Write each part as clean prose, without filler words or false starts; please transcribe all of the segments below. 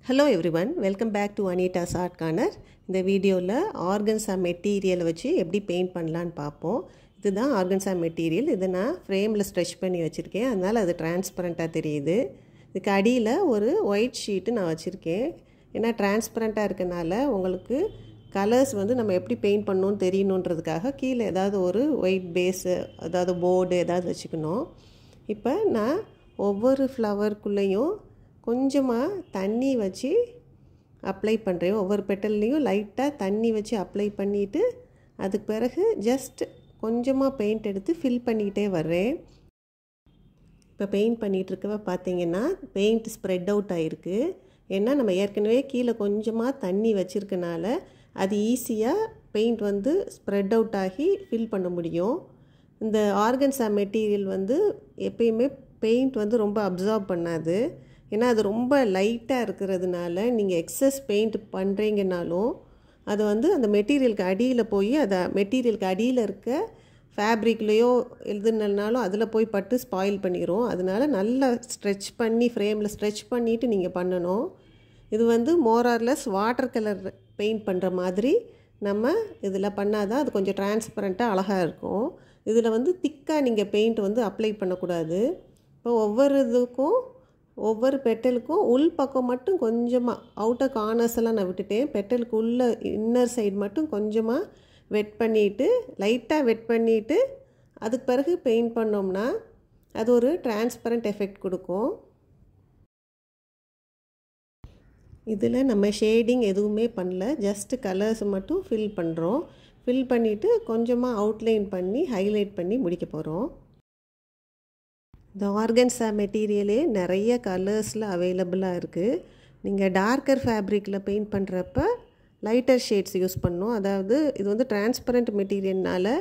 Hello everyone, welcome back to Anita's Art Corner. இந்த வீடியோவில் organza material வச்சு எப்படி பெயிண்ட் பண்ணலான்னு பார்ப்போம். இதுதான் ஆர்கன்ஸா மெட்டீரியல். இதை நான் ஃப்ரேமில் ஸ்ட்ரெச் பண்ணி வச்சுருக்கேன், அதனால் அது டிரான்ஸ்பரண்ட்டாக தெரியுது. இதுக்கு அடியில் ஒரு ஒயிட் ஷீட்டு நான் வச்சுருக்கேன். ஏன்னா டிரான்ஸ்பரண்ட்டாக இருக்கனால உங்களுக்கு கலர்ஸ் நம்ம எப்படி பெயிண்ட் பண்ணணும்னு தெரியணுன்றதுக்காக கீழே ஏதாவது ஒரு ஒயிட் பேஸு, அதாவது போர்டு ஏதாவது வச்சுக்கணும். இப்போ நான் ஒவ்வொரு ஃப்ளவருக்குள்ளேயும் கொஞ்சமாக தண்ணி வச்சு அப்ளை பண்ணுறேன். ஒவ்வொரு பெட்டல்லையும் லைட்டாக தண்ணி வச்சு அப்ளை பண்ணிவிட்டு அதுக்கு பிறகு ஜஸ்ட் கொஞ்சமாக பெயிண்ட் எடுத்து ஃபில் பண்ணிக்கிட்டே வர்றேன். இப்போ பெயிண்ட் பண்ணிகிட்ருக்கவ பார்த்தீங்கன்னா பெயிண்ட் ஸ்ப்ரெட் அவுட் ஆகிருக்கு. ஏன்னா நம்ம ஏற்கனவே கீழே கொஞ்சமாக தண்ணி வச்சுருக்கனால அது ஈஸியாக பெயிண்ட் ஸ்ப்ரெட் அவுட் ஆகி ஃபில் பண்ண முடியும். இந்த ஆர்கன்ஸா மெட்டீரியல் எப்பயுமே பெயிண்ட் ரொம்ப அப்சார்ப் பண்ணாது. ஏன்னா அது ரொம்ப லைட்டாக இருக்கிறதுனால நீங்கள் எக்ஸஸ் பெயிண்ட் பண்ணுறீங்கனாலும் அது அந்த மெட்டீரியலுக்கு அடியில் போய் அதை மெட்டீரியலுக்கு அடியில் இருக்க ஃபேப்ரிக்லேயோ எழுதுனாலும் அதில் போய் பட்டு ஸ்பாயில் பண்ணிடும். அதனால நல்லா ஸ்ட்ரெச் பண்ணி ஃப்ரேமில் ஸ்ட்ரெச் பண்ணிவிட்டு நீங்கள் பண்ணணும். இது மோரார்லெஸ் வாட்டர் கலர் பெயிண்ட் பண்ணுற மாதிரி நம்ம இதில் பண்ணாதான் அது கொஞ்சம் டிரான்ஸ்பரண்ட்டாக அழகாக இருக்கும். இதில் திக்காக நீங்கள் பெயிண்ட் அப்ளை பண்ணக்கூடாது. இப்போ ஒவ்வொரு இதுக்கும் ஒவ்வொரு பெட்டலுக்கும் உள் பக்கம் மட்டும் கொஞ்சமாக அவுட்டர் கார்னர்ஸ் எல்லாம் நான் விட்டுட்டேன். பெட்டலுக்கு உள்ள இன்னர் சைடு மட்டும் கொஞ்சமாக வெட் பண்ணிவிட்டு லைட்டாக வெட் பண்ணிவிட்டு அதுக்கு பிறகு பெயிண்ட் பண்ணோம்னா அது ஒரு டிரான்ஸ்பரண்ட் எஃபெக்ட் கொடுக்கும். இதில் நம்ம ஷேடிங் எதுவுமே பண்ணல, ஜஸ்ட் கலர்ஸ் மட்டும் ஃபில் பண்ணுறோம். ஃபில் பண்ணிவிட்டு கொஞ்சமாக அவுட்லைன் பண்ணி ஹைலைட் பண்ணி முடிக்க போகிறோம். இந்த ஆர்கன்ஸா மெட்டீரியலே நிறைய கலர்ஸில் அவைலபிளாக இருக்குது. நீங்கள் டார்க்கர் ஃபேப்ரிக்கில் பெயிண்ட் பண்ணுறப்ப லைட்டர் ஷேட்ஸ் யூஸ் பண்ணணும். அதாவது இது டிரான்ஸ்பரண்ட் மெட்டீரியல்னால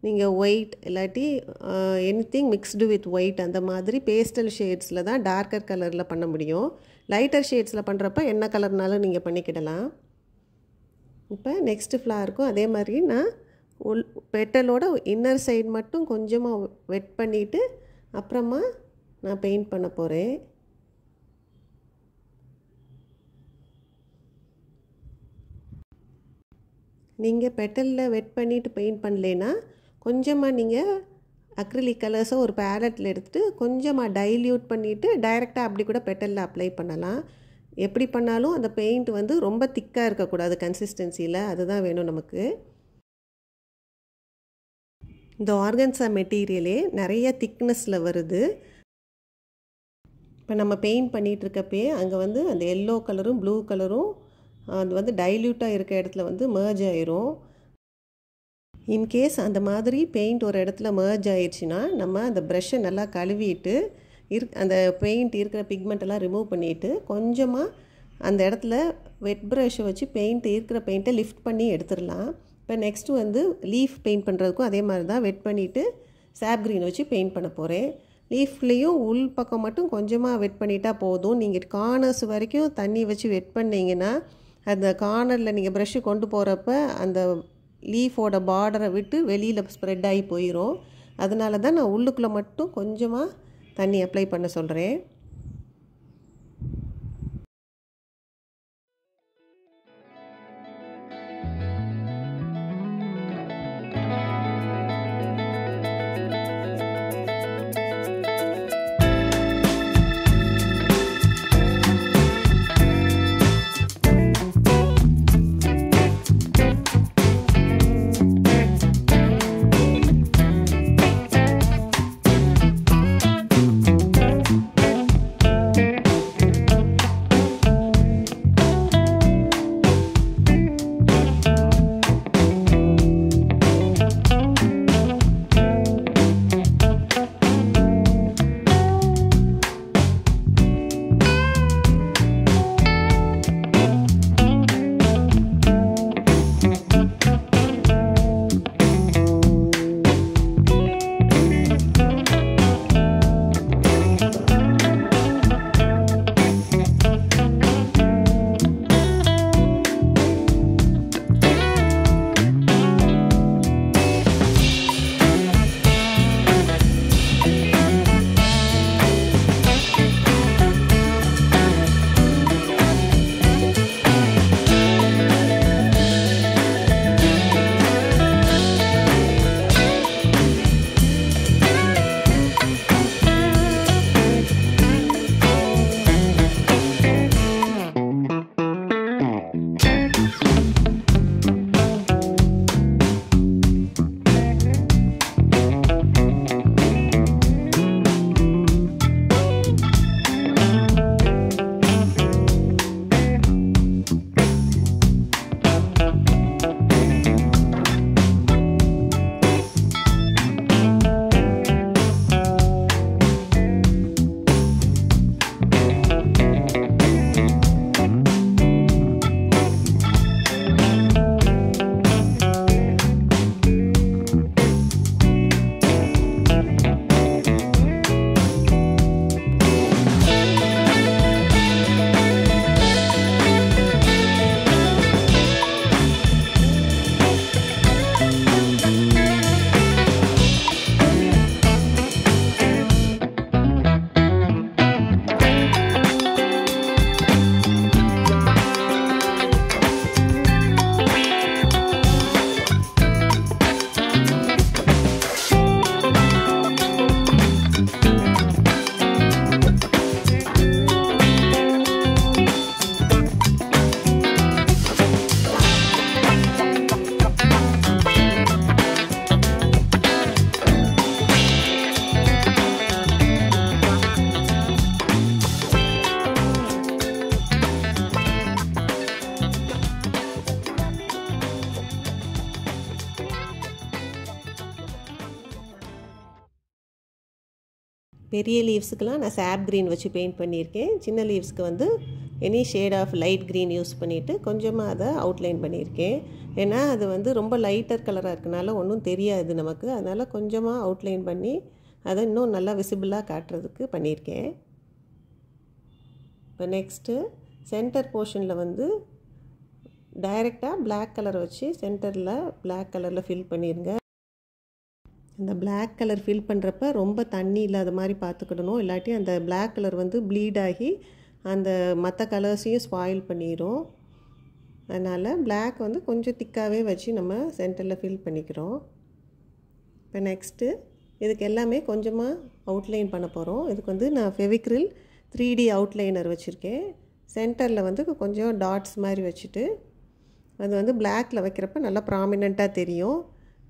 நீங்கள் ஒயிட் இல்லாட்டி எனிதிங் மிக்ஸ்டு வித் ஒயிட் அந்த மாதிரி பேஸ்டல் ஷேட்ஸில் தான் டார்க்கர் கலரில் பண்ண முடியும். லைட்டர் ஷேட்ஸில் பண்ணுறப்ப என்ன கலர்னாலும் நீங்கள் பண்ணிக்கிடலாம். இப்போ நெக்ஸ்ட்டு ஃப்ளவருக்கும் அதே மாதிரி நான் பெட்டலோட இன்னர் சைடு மட்டும் கொஞ்சமாக வெட் பண்ணிவிட்டு அப்புறமா நான் பெயிண்ட் பண்ண போகிறேன். நீங்கள் பெட்டலில் வெட் பண்ணிவிட்டு பெயிண்ட் பண்ணலேன்னா கொஞ்சமாக நீங்கள் அக்ரிலிக் கலர்ஸை ஒரு பேலட்டில் எடுத்துகிட்டு கொஞ்சமாக டைல்யூட் பண்ணிவிட்டு டைரெக்டாக அப்படி கூட பெட்டலில் அப்ளை பண்ணலாம். எப்படி பண்ணாலும் அந்த பெயிண்ட் ரொம்ப திக்காக இருக்கக்கூடாது கன்சிஸ்டன்சியில், அதுதான் வேணும் நமக்கு. இந்த ஆர்கன்ஸா மெட்டீரியலே நிறைய திக்னஸில் வருது. இப்போ நம்ம பெயிண்ட் பண்ணிகிட்ருக்கப்பே அங்கே அந்த எல்லோ கலரும் ப்ளூ கலரும் அது டைல்யூட்டாக இருக்க இடத்துல மெர்ஜ் ஆயிரும். இன்கேஸ் அந்த மாதிரி பெயிண்ட் ஒரு இடத்துல மெர்ஜ் ஆயிடுச்சுன்னா நம்ம அந்த ப்ரஷ்ஷை நல்லா கழுவிட்டு அந்த பெயிண்ட் இருக்கிற பிக்மெண்ட்டெல்லாம் ரிமூவ் பண்ணிவிட்டு கொஞ்சமாக அந்த இடத்துல வெட் ப்ரஷ்ஷை வச்சு பெயிண்ட் இருக்கிற பெயிண்ட்டை லிஃப்ட் பண்ணி எடுத்துடலாம். இப்போ நெக்ஸ்ட்டு லீஃப் பெயிண்ட் பண்ணுறதுக்கும் அதே மாதிரி தான் வெட் பண்ணிவிட்டு சாப் க்ரீன் வச்சு பெயிண்ட் பண்ண போகிறேன். லீஃப்லேயும் உள் பக்கம் மட்டும் கொஞ்சமாக வெட் பண்ணிட்டா போதும். நீங்கள் கார்னர்ஸ் வரைக்கும் தண்ணி வச்சு வெட் பண்ணிங்கன்னா அந்த கார்னரில் நீங்கள் ப்ரஷ்ஷு கொண்டு போகிறப்ப அந்த லீஃபோட பார்டரை விட்டு வெளியில் ஸ்ப்ரெட் ஆகி போயிடும். அதனால தான் நான் உள்ளுக்குள்ளே மட்டும் கொஞ்சமாக தண்ணி அப்ளை பண்ண சொல்கிறேன். பெரிய லீவ்ஸுக்கெலாம் நான் சாப் க்ரீன் வச்சு பெயிண்ட் பண்ணியிருக்கேன். சின்ன லீவ்ஸ்க்கு வந்து any shade of light green use பண்ணிவிட்டு கொஞ்சமாக அதை அவுட்லைன் பண்ணியிருக்கேன். ஏன்னா அது வந்து ரொம்ப லைட்டர் கலராக இருக்கனால ஒன்றும் தெரியாது நமக்கு. அதனால் கொஞ்சமாக அவுட்லைன் பண்ணி அதை இன்னும் நல்லா விசிபிளாக காட்டுறதுக்கு பண்ணியிருக்கேன். இப்போ நெக்ஸ்ட்டு சென்டர் போர்ஷனில் வந்து டைரெக்டாக பிளாக் கலரை வச்சு சென்டரில் பிளாக் கலரில் ஃபில் பண்ணிடுங்க. அந்த பிளாக் கலர் ஃபில் பண்ணுறப்ப ரொம்ப தண்ணி இல்லாத மாதிரி பார்த்துக்கிடணும். இல்லாட்டி அந்த பிளாக் கலர் வந்து ப்ளீட் ஆகி அந்த மற்ற கலர்ஸையும் ஸ்பாயில் பண்ணிடும். அதனால் பிளாக் வந்து கொஞ்சம் திக்காகவே வச்சு நம்ம சென்டரில் ஃபில் பண்ணிக்கிறோம். இப்போ நெக்ஸ்ட்டு இதுக்கு எல்லாமே கொஞ்சமாக அவுட்லைன் பண்ண போகிறோம். இதுக்கு வந்து நான் ஃபெவிக்ரில் 3D அவுட்லைனர் வச்சுருக்கேன். சென்டரில் வந்து கொஞ்சம் டாட்ஸ் மாதிரி வச்சுட்டு அது வந்து பிளாக்கில் வைக்கிறப்ப நல்லா ப்ராமினெண்ட்டாக தெரியும்.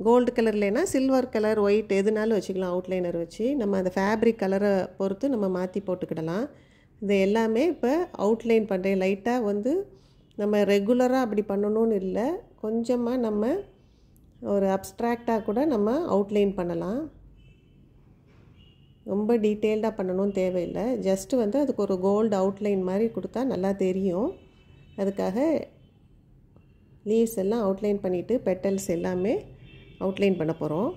கோல்டு கலர்லேனா சில்வர் கலர், ஒயிட் எதுனாலும் வச்சுக்கலாம். அவுட்லைனர் வச்சு நம்ம அந்த ஃபேப்ரிக் கலரை பொறுத்து நம்ம மாற்றி போட்டுக்கிடலாம். இது எல்லாமே இப்போ அவுட்லைன் பண்ணுறேன். லைட்டாக வந்து நம்ம ரெகுலராக அப்படி பண்ணணும்னு இல்லை, கொஞ்சமாக நம்ம ஒரு அப்ஸ்ட்ராக்டாக கூட நம்ம அவுட்லைன் பண்ணலாம். ரொம்ப டீட்டெயில்டாக பண்ணணும்னு தேவையில்லை. ஜஸ்ட்டு வந்து அதுக்கு ஒரு கோல்டு அவுட்லைன் மாதிரி கொடுத்தா நல்லா தெரியும். அதுக்காக லீவ்ஸ் எல்லாம் அவுட்லைன் பண்ணிவிட்டு பெட்டல்ஸ் எல்லாமே அவுட்லைன் பண்ண போகிறோம்.